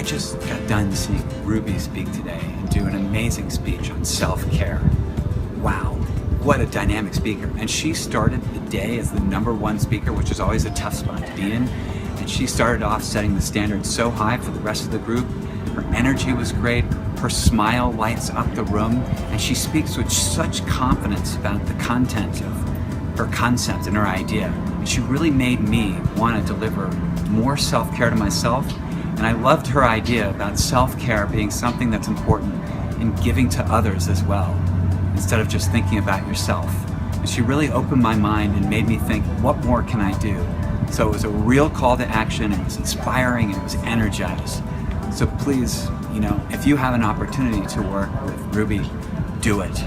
just got done seeing Ruby speak today and do an amazing speech on self-care. Wow, what a dynamic speaker. And she started the day as the #1 speaker, which is always a tough spot to be in. And she started off setting the standard so high for the rest of the group. Her energy was great, her smile lights up the room, and she speaks with such confidence about the content of her concept and her idea. And she really made me want to deliver more self-care to myself. And I loved her idea about self-care being something that's important in giving to others as well, instead of just thinking about yourself. And she really opened my mind and made me think, what more can I do? So it was a real call to action, it was inspiring, it was energized. So please, if you have an opportunity to work with Ruby, do it.